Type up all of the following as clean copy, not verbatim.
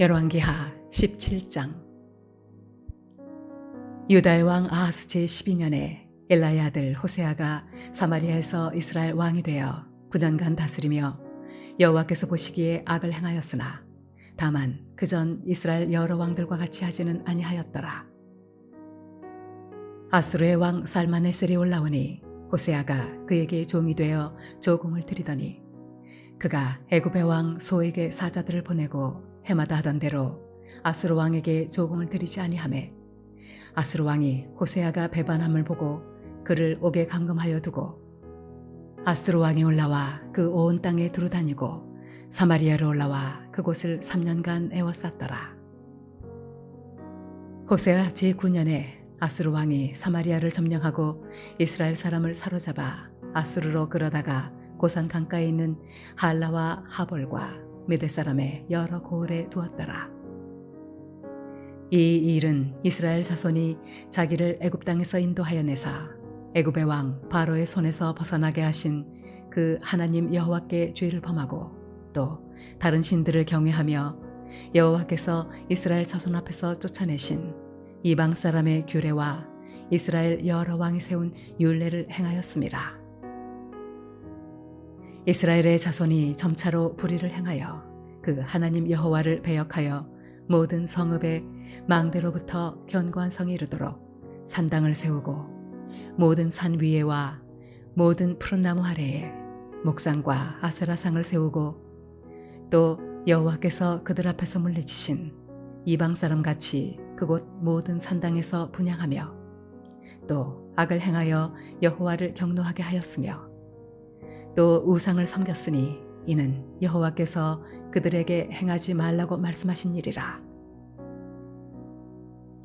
열왕기하 17장. 유다의 왕 아하스 제12년에 엘라의 아들 호세아가 사마리아에서 이스라엘 왕이 되어 9년간 다스리며 여호와께서 보시기에 악을 행하였으나 다만 그전 이스라엘 여러 왕들과 같이 하지는 아니하였더라. 아수르의 왕 살마네셀이 올라오니 호세아가 그에게 종이 되어 조공을 드리더니 그가 애굽의 왕 소에게 사자들을 보내고 해마다 하던 대로 아수르 왕에게 조공을 드리지 아니하매 아수르 왕이 호세아가 배반함을 보고 그를 옥에 감금하여 두고 아수르 왕이 올라와 그 온 땅에 두루다니고 사마리아로 올라와 그곳을 3년간 애워쌌더라. 호세아 제9년에 아수르 왕이 사마리아를 점령하고 이스라엘 사람을 사로잡아 아수르로 끌어다가 고산 강가에 있는 할라와 하볼과 메대 사람의 여러 고을에 두었더라. 이 일은 이스라엘 자손이 자기를 애굽 땅에서 인도하여 내사 애굽의 왕 바로의 손에서 벗어나게 하신 그 하나님 여호와께 죄를 범하고 또 다른 신들을 경외하며 여호와께서 이스라엘 자손 앞에서 쫓아내신 이방 사람의 규례와 이스라엘 여러 왕이 세운 율례를 행하였음이라. 이스라엘의 자손이 점차로 불의를 행하여 그 하나님 여호와를 배역하여 모든 성읍에 망대로부터 견고한 성이 이르도록 산당을 세우고 모든 산 위에와 모든 푸른 나무 아래에 목상과 아세라상을 세우고 또 여호와께서 그들 앞에서 물리치신 이방 사람 같이 그곳 모든 산당에서 분향하며 또 악을 행하여 여호와를 경노하게 하였으며 또 우상을 섬겼으니 이는 여호와께서 그들에게 행하지 말라고 말씀하신 일이라.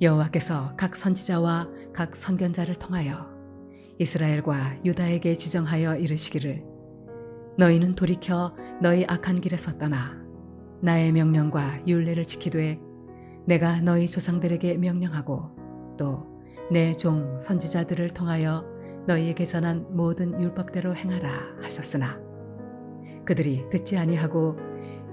여호와께서 각 선지자와 각 선견자를 통하여 이스라엘과 유다에게 지정하여 이르시기를 너희는 돌이켜 너희 악한 길에서 떠나 나의 명령과 율례를 지키되 내가 너희 조상들에게 명령하고 또 내 종 선지자들을 통하여 너희에게 전한 모든 율법대로 행하라 하셨으나 그들이 듣지 아니하고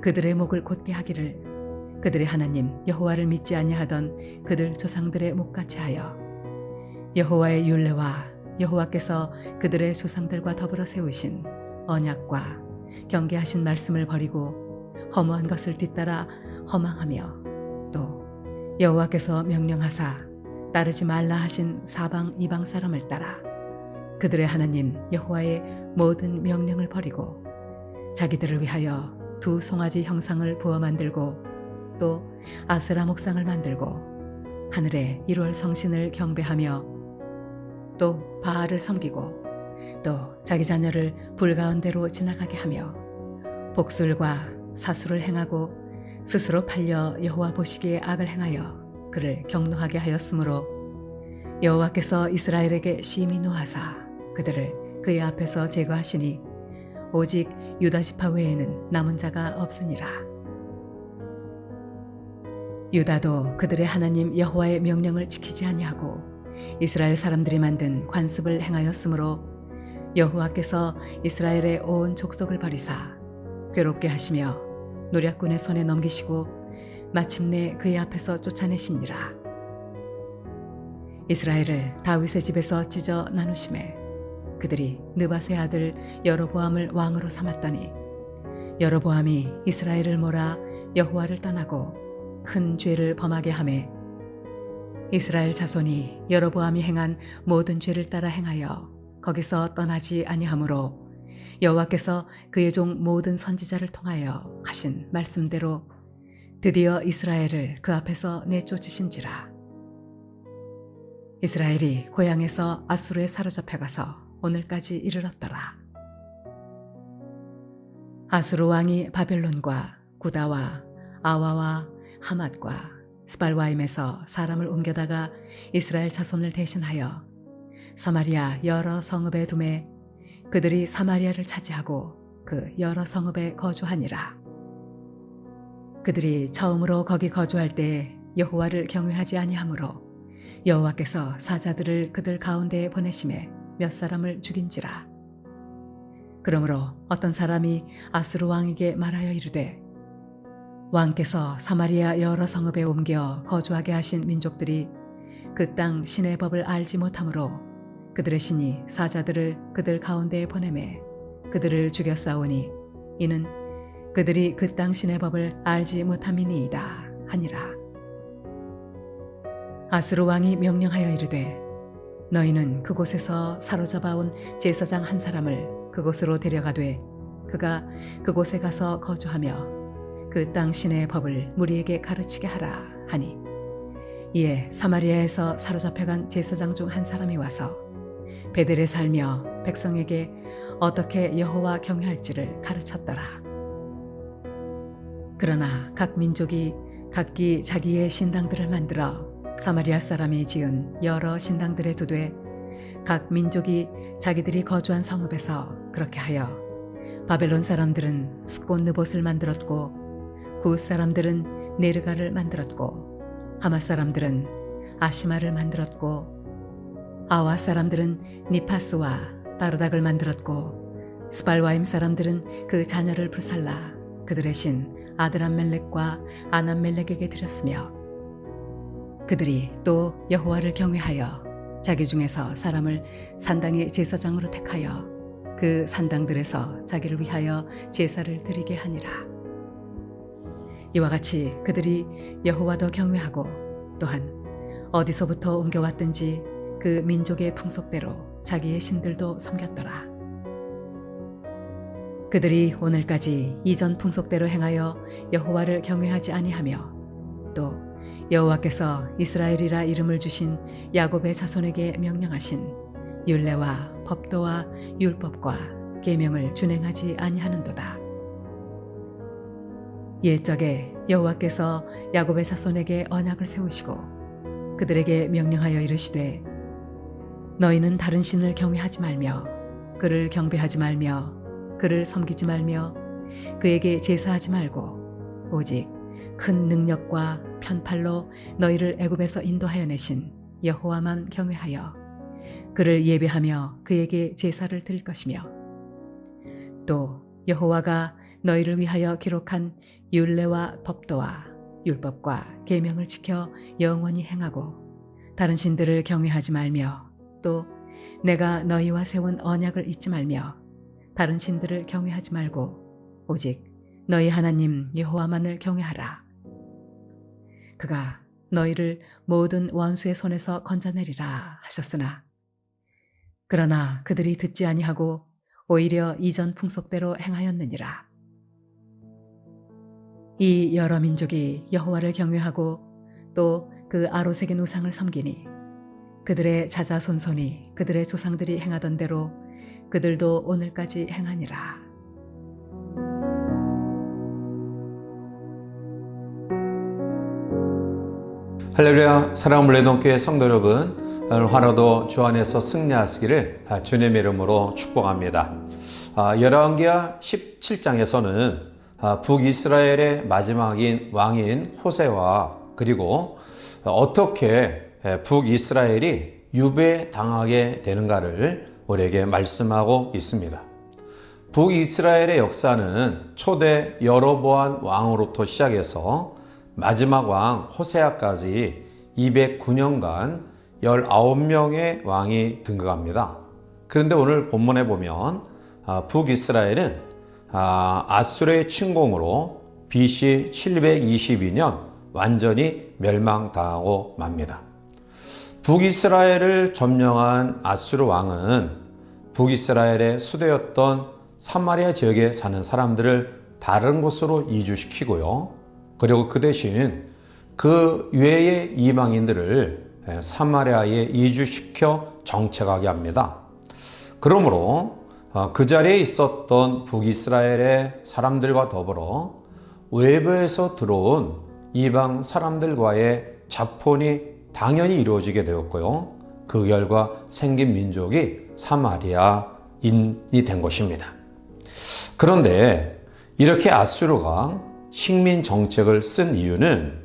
그들의 목을 곧게 하기를 그들의 하나님 여호와를 믿지 아니하던 그들 조상들의 목같이 하여 여호와의 율례와 여호와께서 그들의 조상들과 더불어 세우신 언약과 경계하신 말씀을 버리고 허무한 것을 뒤따라 허망하며 또 여호와께서 명령하사 따르지 말라 하신 사방 이방 사람을 따라 그들의 하나님 여호와의 모든 명령을 버리고 자기들을 위하여 두 송아지 형상을 부어 만들고 또 아세라 목상을 만들고 하늘에 1월 성신을 경배하며 또 바알을 섬기고 또 자기 자녀를 불 가운데로 지나가게 하며 복술과 사수를 행하고 스스로 팔려 여호와 보시기에 악을 행하여 그를 경노하게 하였으므로 여호와께서 이스라엘에게 심히 노하사 그들을 그의 앞에서 제거하시니 오직 유다 지파 외에는 남은 자가 없으니라. 유다도 그들의 하나님 여호와의 명령을 지키지 아니하고 이스라엘 사람들이 만든 관습을 행하였으므로 여호와께서 이스라엘의 온 족속을 버리사 괴롭게 하시며 노략군의 손에 넘기시고 마침내 그의 앞에서 쫓아내시니라. 이스라엘을 다윗의 집에서 찢어 나누심에 그들이 느밧의 아들 여로보암을 왕으로 삼았더니 여로보암이 이스라엘을 몰아 여호와를 떠나고 큰 죄를 범하게 하매 이스라엘 자손이 여로보암이 행한 모든 죄를 따라 행하여 거기서 떠나지 아니하므로 여호와께서 그의 종 모든 선지자를 통하여 하신 말씀대로 드디어 이스라엘을 그 앞에서 내쫓으신지라. 이스라엘이 고향에서 아수르에 사로잡혀 가서 오늘까지 이르렀더라. 아수르 왕이 바벨론과 구다와 아와와 하맛과 스발와임에서 사람을 옮겨다가 이스라엘 자손을 대신하여 사마리아 여러 성읍에 두매 그들이 사마리아를 차지하고 그 여러 성읍에 거주하니라. 그들이 처음으로 거기 거주할 때 여호와를 경외하지 아니하므로 여호와께서 사자들을 그들 가운데에 보내심에 몇 사람을 죽인지라. 그러므로 어떤 사람이 아수르 왕에게 말하여 이르되 왕께서 사마리아 여러 성읍에 옮겨 거주하게 하신 민족들이 그 땅 신의 법을 알지 못하므로 그들의 신이 사자들을 그들 가운데에 보내매 그들을 죽여 싸우니 이는 그들이 그 땅 신의 법을 알지 못함이니이다 하니라. 아수르 왕이 명령하여 이르되 너희는 그곳에서 사로잡아 온 제사장 한 사람을 그곳으로 데려가되 그가 그곳에 가서 거주하며 그 땅 신의 법을 무리에게 가르치게 하라 하니 이에 사마리아에서 사로잡혀간 제사장 중 한 사람이 와서 베델에 살며 백성에게 어떻게 여호와 경외할지를 가르쳤더라. 그러나 각 민족이 각기 자기의 신당들을 만들어 사마리아 사람이 지은 여러 신당들에 두되 각 민족이 자기들이 거주한 성읍에서 그렇게 하여 바벨론 사람들은 숫곳 느봇을 만들었고 굿 사람들은 네르가를 만들었고 하맛 사람들은 아시마를 만들었고 아와 사람들은 니파스와 다르닥을 만들었고 스발와임 사람들은 그 자녀를 불살라 그들의 신 아드람멜렉과 아남멜렉에게 드렸으며 그들이 또 여호와를 경외하여 자기 중에서 사람을 산당의 제사장으로 택하여 그 산당들에서 자기를 위하여 제사를 드리게 하니라. 이와 같이 그들이 여호와도 경외하고 또한 어디서부터 옮겨왔든지 그 민족의 풍속대로 자기의 신들도 섬겼더라. 그들이 오늘까지 이전 풍속대로 행하여 여호와를 경외하지 아니하며 또 여호와께서 이스라엘이라 이름을 주신 야곱의 자손에게 명령하신 율례와 법도와 율법과 계명을 준행하지 아니하는도다. 옛적에 여호와께서 야곱의 자손에게 언약을 세우시고 그들에게 명령하여 이르시되 너희는 다른 신을 경외하지 말며 그를 경배하지 말며 그를 섬기지 말며 그에게 제사하지 말고 오직 큰 능력과 편팔로 너희를 애굽에서 인도하여 내신 여호와만 경외하여 그를 예배하며 그에게 제사를 드릴 것이며 또 여호와가 너희를 위하여 기록한 율례와 법도와 율법과 계명을 지켜 영원히 행하고 다른 신들을 경외하지 말며 또 내가 너희와 세운 언약을 잊지 말며 다른 신들을 경외하지 말고 오직 너희 하나님 여호와만을 경외하라. 그가 너희를 모든 원수의 손에서 건져내리라 하셨으나 그러나 그들이 듣지 아니하고 오히려 이전 풍속대로 행하였느니라. 이 여러 민족이 여호와를 경외하고 또 그 아로색의 우상을 섬기니 그들의 자자손손이 그들의 조상들이 행하던 대로 그들도 오늘까지 행하니라. 할렐루야. 사랑하는 물레동교회 성도 여러분, 오늘 하루도 주 안에서 승리하시기를 주님의 이름으로 축복합니다. 열왕기하 17장에서는 북이스라엘의 마지막인 왕인 호세와 그리고 어떻게 북이스라엘이 유배당하게 되는가를 우리에게 말씀하고 있습니다. 북이스라엘의 역사는 초대 여로보암 왕으로부터 시작해서 마지막 왕 호세아까지 209년간 19명의 왕이 등극합니다. 그런데 오늘 본문에 보면 북이스라엘은 아수르의 침공으로 BC 722년 완전히 멸망당하고 맙니다. 북이스라엘을 점령한 아수르 왕은 북이스라엘의 수도였던 사마리아 지역에 사는 사람들을 다른 곳으로 이주시키고요. 그리고 그 대신 그 외의 이방인들을 사마리아에 이주시켜 정착하게 합니다. 그러므로 그 자리에 있었던 북이스라엘의 사람들과 더불어 외부에서 들어온 이방 사람들과의 자폰이 당연히 이루어지게 되었고요. 그 결과 생긴 민족이 사마리아인이 된 것입니다. 그런데 이렇게 아수르가 식민 정책을 쓴 이유는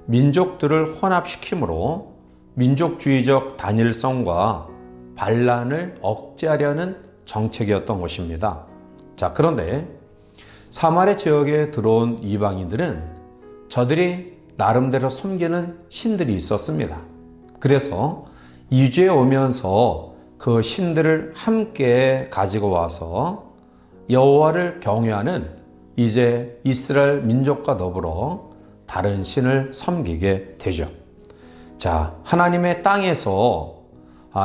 민족들을 혼합시키므로 민족주의적 단일성과 반란을 억제하려는 정책이었던 것입니다. 자, 그런데 사마리아 지역에 들어온 이방인들은 저들이 나름대로 섬기는 신들이 있었습니다. 그래서 이주에 오면서 그 신들을 함께 가지고 와서 여호와를 경외하는 이제 이스라엘 민족과 더불어 다른 신을 섬기게 되죠. 자, 하나님의 땅에서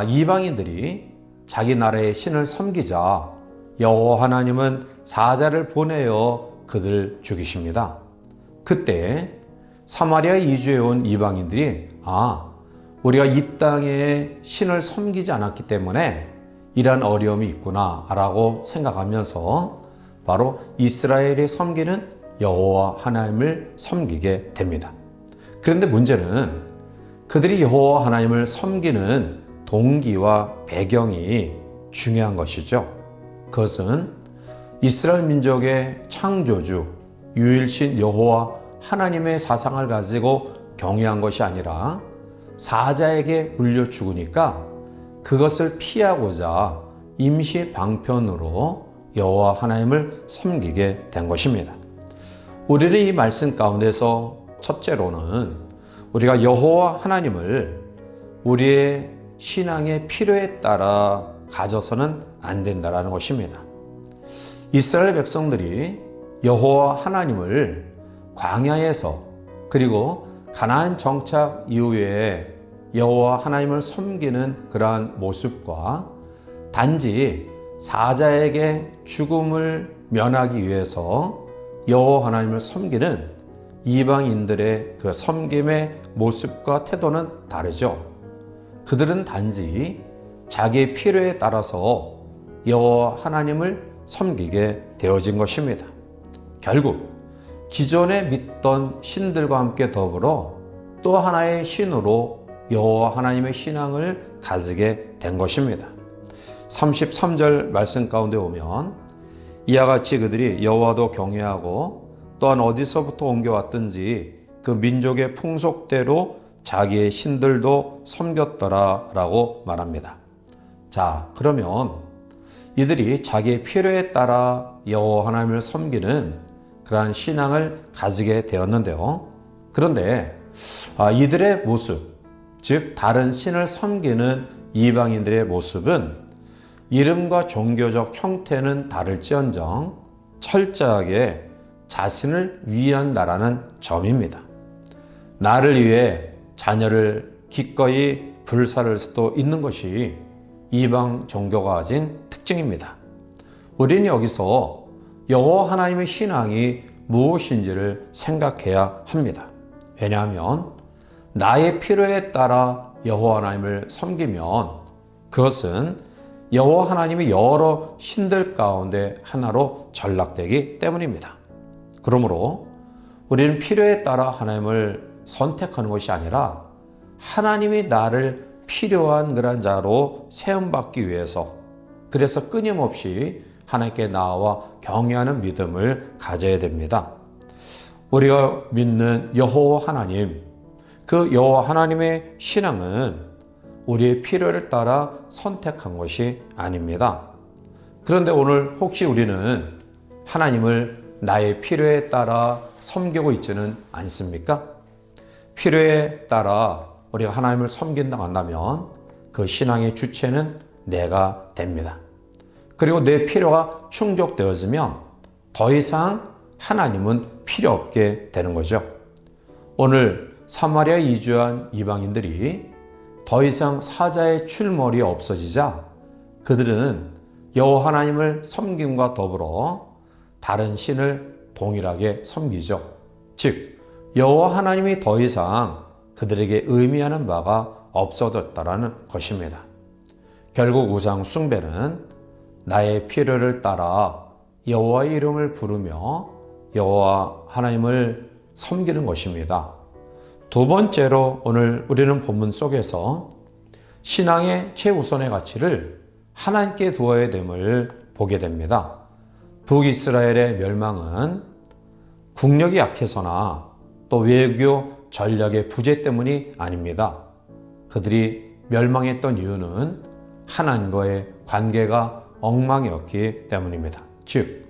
이방인들이 자기 나라의 신을 섬기자 여호와 하나님은 사자를 보내어 그들을 죽이십니다. 그때 사마리아 이주에 온 이방인들이 우리가 이 땅에 신을 섬기지 않았기 때문에 이러한 어려움이 있구나 라고 생각하면서 바로 이스라엘이 섬기는 여호와 하나님을 섬기게 됩니다. 그런데 문제는 그들이 여호와 하나님을 섬기는 동기와 배경이 중요한 것이죠. 그것은 이스라엘 민족의 창조주 유일신 여호와 하나님의 사상을 가지고 경외한 것이 아니라 사자에게 물려 죽으니까 그것을 피하고자 임시 방편으로 여호와 하나님을 섬기게 된 것입니다. 우리는 이 말씀 가운데서 첫째로는 우리가 여호와 하나님을 우리의 신앙의 필요에 따라 가져서는 안 된다는 것입니다. 이스라엘 백성들이 여호와 하나님을 광야에서 그리고 가나안 정착 이후에 여호와 하나님을 섬기는 그러한 모습과 단지 사자에게 죽음을 면하기 위해서 여호와 하나님을 섬기는 이방인들의 그 섬김의 모습과 태도는 다르죠. 그들은 단지 자기의 필요에 따라서 여호와 하나님을 섬기게 되어진 것입니다. 결국 기존에 믿던 신들과 함께 더불어 또 하나의 신으로 여호와 하나님의 신앙을 가지게 된 것입니다. 33절 말씀 가운데 오면 이와 같이 그들이 여호와도 경외하고 또한 어디서부터 옮겨왔든지 그 민족의 풍속대로 자기의 신들도 섬겼더라 라고 말합니다. 자, 그러면 이들이 자기의 필요에 따라 여호와 하나님을 섬기는 그러한 신앙을 가지게 되었는데요. 그런데 이들의 모습, 즉 다른 신을 섬기는 이방인들의 모습은 이름과 종교적 형태는 다를지언정 철저하게 자신을 위한다라는 점입니다. 나를 위해 자녀를 기꺼이 불살을 수도 있는 것이 이방 종교가 가진 특징입니다. 우리는 여기서 여호와 하나님의 신앙이 무엇인지를 생각해야 합니다. 왜냐하면 나의 필요에 따라 여호와 하나님을 섬기면 그것은 여호와 하나님이 여러 신들 가운데 하나로 전락되기 때문입니다. 그러므로 우리는 필요에 따라 하나님을 선택하는 것이 아니라 하나님이 나를 필요한 그런 자로 세움받기 위해서 그래서 끊임없이 하나님께 나아와 경외하는 믿음을 가져야 됩니다. 우리가 믿는 여호와 하나님, 그 여호와 하나님의 신앙은 우리의 필요를 따라 선택한 것이 아닙니다. 그런데 오늘 혹시 우리는 하나님을 나의 필요에 따라 섬기고 있지는 않습니까? 필요에 따라 우리가 하나님을 섬긴다 한다면 그 신앙의 주체는 내가 됩니다. 그리고 내 필요가 충족되어지면 더 이상 하나님은 필요 없게 되는 거죠. 오늘 사마리아 이주한 이방인들이 더 이상 사자의 출몰이 없어지자 그들은 여호와 하나님을 섬김과 더불어 다른 신을 동일하게 섬기죠. 즉 여호와 하나님이 더 이상 그들에게 의미하는 바가 없어졌다라는 것입니다. 결국 우상 숭배는 나의 필요를 따라 여호와의 이름을 부르며 여호와 하나님을 섬기는 것입니다. 두 번째로 오늘 우리는 본문 속에서 신앙의 최우선의 가치를 하나님께 두어야 됨을 보게 됩니다. 북이스라엘의 멸망은 국력이 약해서나 또 외교 전략의 부재 때문이 아닙니다. 그들이 멸망했던 이유는 하나님과의 관계가 엉망이었기 때문입니다. 즉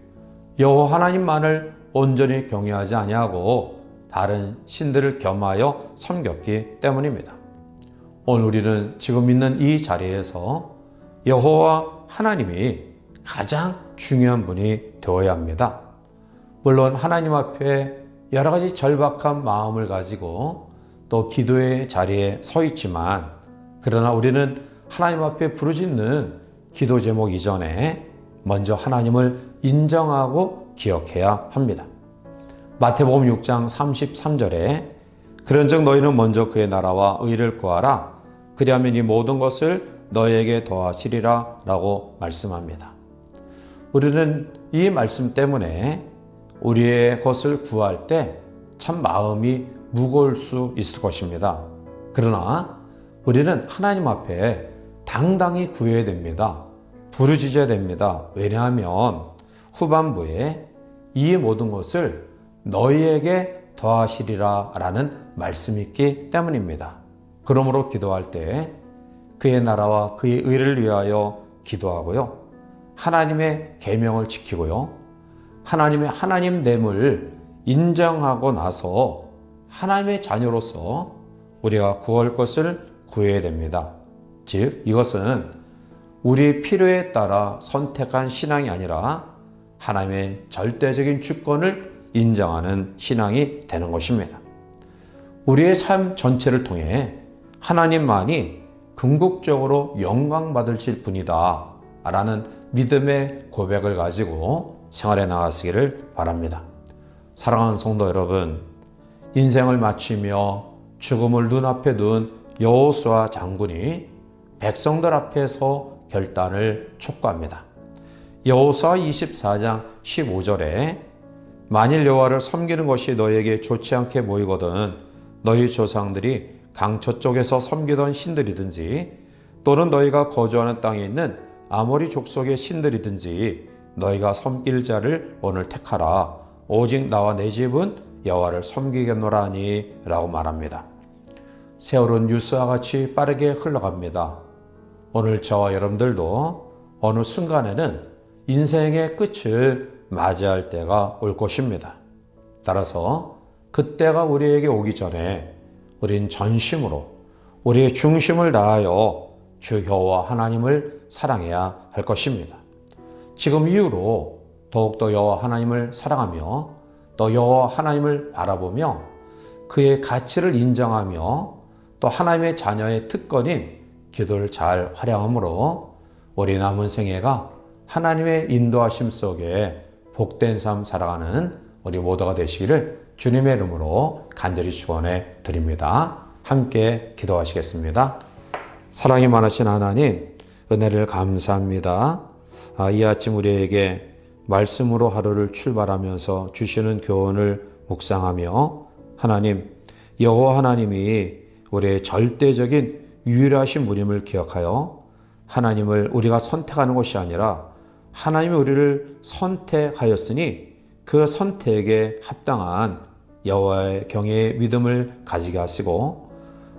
여호와 하나님만을 온전히 경외하지 아니하고 다른 신들을 겸하여 섬겼기 때문입니다. 오늘 우리는 지금 있는 이 자리에서 여호와 하나님이 가장 중요한 분이 되어야 합니다. 물론 하나님 앞에 여러 가지 절박한 마음을 가지고 또 기도의 자리에 서 있지만, 그러나 우리는 하나님 앞에 부르짖는 기도 제목 이전에 먼저 하나님을 인정하고 기억해야 합니다. 마태복음 6장 33절에 그런즉 너희는 먼저 그의 나라와 의를 구하라. 그리하면 이 모든 것을 너희에게 더하시리라 라고 말씀합니다. 우리는 이 말씀 때문에 우리의 것을 구할 때 참 마음이 무거울 수 있을 것입니다. 그러나 우리는 하나님 앞에 당당히 구해야 됩니다. 부르짖어야 됩니다. 왜냐하면 후반부에 이 모든 것을 너희에게 더하시리라 라는 말씀이 있기 때문입니다. 그러므로 기도할 때 그의 나라와 그의 의를 위하여 기도하고요. 하나님의 계명을 지키고요. 하나님의 하나님됨을 인정하고 나서 하나님의 자녀로서 우리가 구할 것을 구해야 됩니다. 즉 이것은 우리의 필요에 따라 선택한 신앙이 아니라 하나님의 절대적인 주권을 인정하는 신앙이 되는 것입니다. 우리의 삶 전체를 통해 하나님만이 궁극적으로 영광받으실 분이다 라는 믿음의 고백을 가지고 생활해 나가시기를 바랍니다. 사랑하는 성도 여러분, 인생을 마치며 죽음을 눈앞에 둔 여호수아 장군이 백성들 앞에서 결단을 촉구합니다. 여호수아 24장 15절에 만일 여호와를 섬기는 것이 너희에게 좋지 않게 보이거든 너희 조상들이 강저쪽에서 섬기던 신들이든지 또는 너희가 거주하는 땅에 있는 아모리 족속의 신들이든지 너희가 섬길 자를 오늘 택하라. 오직 나와 내 집은 여호와를 섬기겠노라 하니 라고 말합니다. 세월은 뉴스와 같이 빠르게 흘러갑니다. 오늘 저와 여러분들도 어느 순간에는 인생의 끝을 맞이할 때가 올 것입니다. 따라서 그때가 우리에게 오기 전에 우린 전심으로 우리의 중심을 다하여 주 여호와 하나님을 사랑해야 할 것입니다. 지금 이후로 더욱더 여호와 하나님을 사랑하며 또 여호와 하나님을 바라보며 그의 가치를 인정하며 또 하나님의 자녀의 특권인 기도를 잘 활용함으로 우리 남은 생애가 하나님의 인도하심 속에 복된 삶 살아가는 우리 모두가 되시기를 주님의 이름으로 간절히 축원해 드립니다. 함께 기도하시겠습니다. 사랑이 많으신 하나님, 은혜를 감사합니다. 이 아침 우리에게 말씀으로 하루를 출발하면서 주시는 교훈을 묵상하며 하나님, 여호와 하나님이 우리의 절대적인 유일하신 분임을 기억하여 하나님을 우리가 선택하는 것이 아니라 하나님이 우리를 선택하였으니 그 선택에 합당한 여호와의 경외의 믿음을 가지게 하시고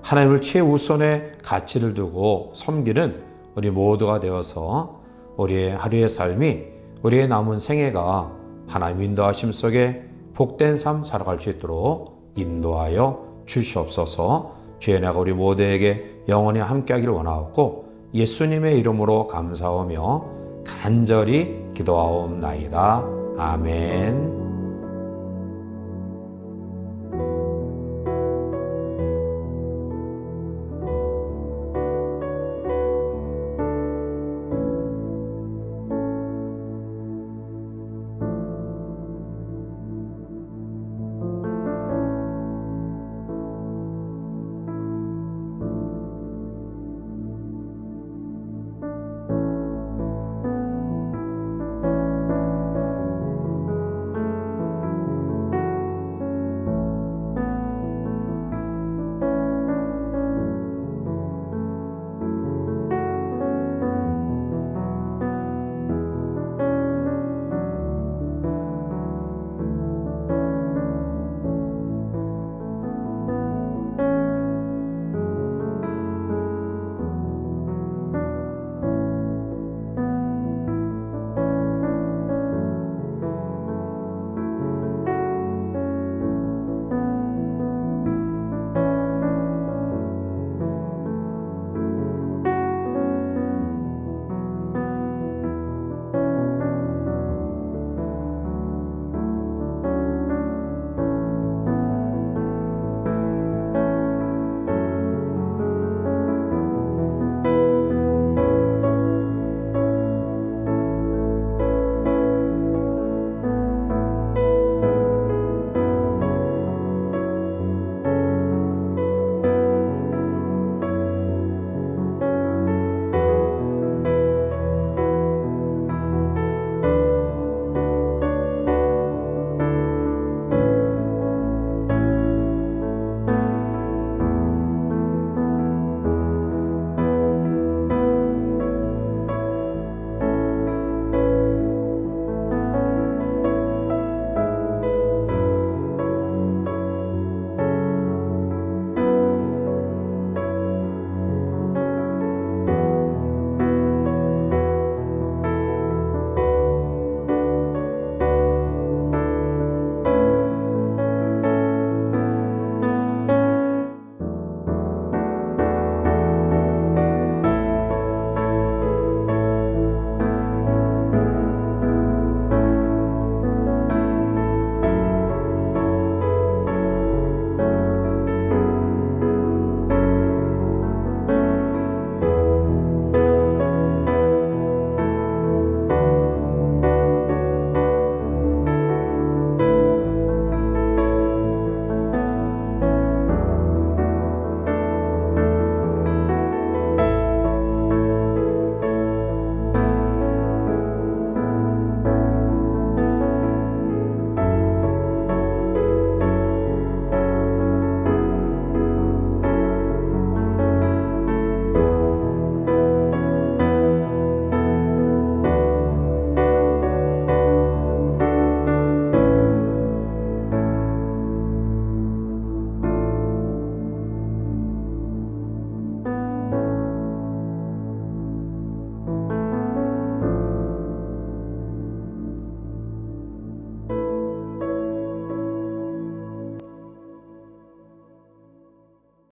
하나님을 최우선의 가치를 두고 섬기는 우리 모두가 되어서 우리의 하루의 삶이 우리의 남은 생애가 하나님 인도하심 속에 복된 삶 살아갈 수 있도록 인도하여 주시옵소서. 주의 은혜가 우리 모두에게 영원히 함께하기를 원하옵고 예수님의 이름으로 감사하며 간절히 기도하옵나이다. 아멘.